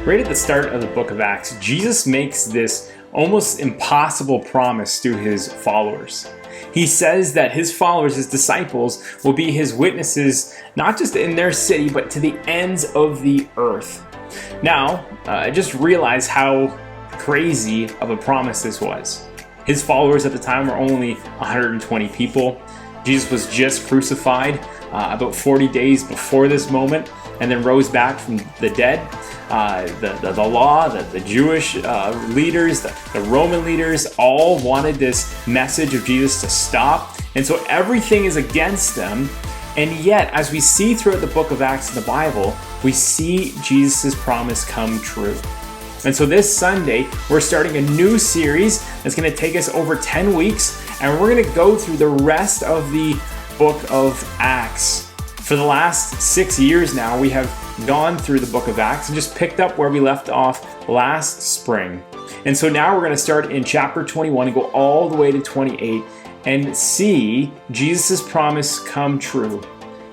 Right at the start of the book of Acts, Jesus makes this almost impossible promise to his followers. He says that his followers, his disciples, will be his witnesses, not just in their city, but to the ends of the earth. Now, I just realized how crazy of a promise this was. His followers at the time were only 120 people. Jesus was just crucified about 40 days before this moment, and then rose back from the dead. The law, the Jewish leaders, the Roman leaders all wanted this message of Jesus to stop. And so everything is against them. And yet, as we see throughout the book of Acts in the Bible, we see Jesus' promise come true. And so this Sunday, we're starting a new series that's going to take us over 10 weeks. And we're going to go through the rest of the book of Acts. For the last 6 years now, we have gone through the book of Acts and just picked up where we left off last spring. And so now we're going to start in chapter 21 and go all the way to 28 and see Jesus' promise come true.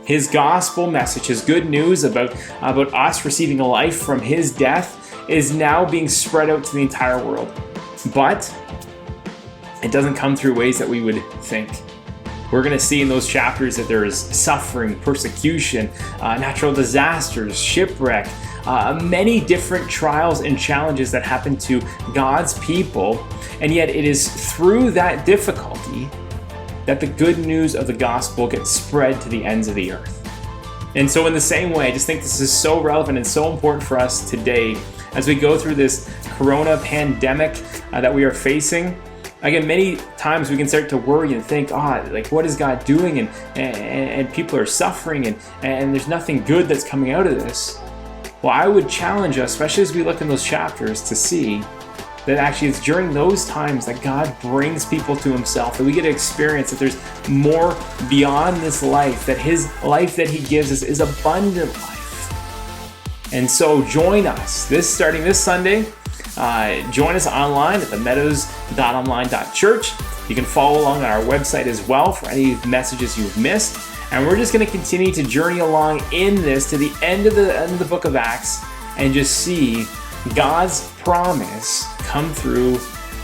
His gospel message, his good news about us receiving a life from his death is now being spread out to the entire world. But it doesn't come through ways that we would think. We're going to see in those chapters that there is suffering, persecution, natural disasters, shipwreck, many different trials and challenges that happen to God's people. And yet it is through that difficulty that the good news of the gospel gets spread to the ends of the earth. And so in the same way, I just think this is so relevant and so important for us today as we go through this corona pandemic that we are facing. Again, many times we can start to worry and think, what is God doing? And people are suffering and there's nothing good that's coming out of this. Well, I would challenge us, especially as we look in those chapters, to see that actually it's during those times that God brings people to himself, that we get to experience that there's more beyond this life, that his life that he gives us is abundant life. And so join us starting this Sunday. Join us online at themeadows.online.church. You can follow along on our website as well for any messages you've missed. And we're just going to continue to journey along in this to the end of the book of Acts and just see God's promise come through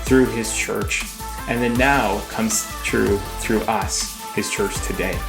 his church. And then now comes true through us, his church today.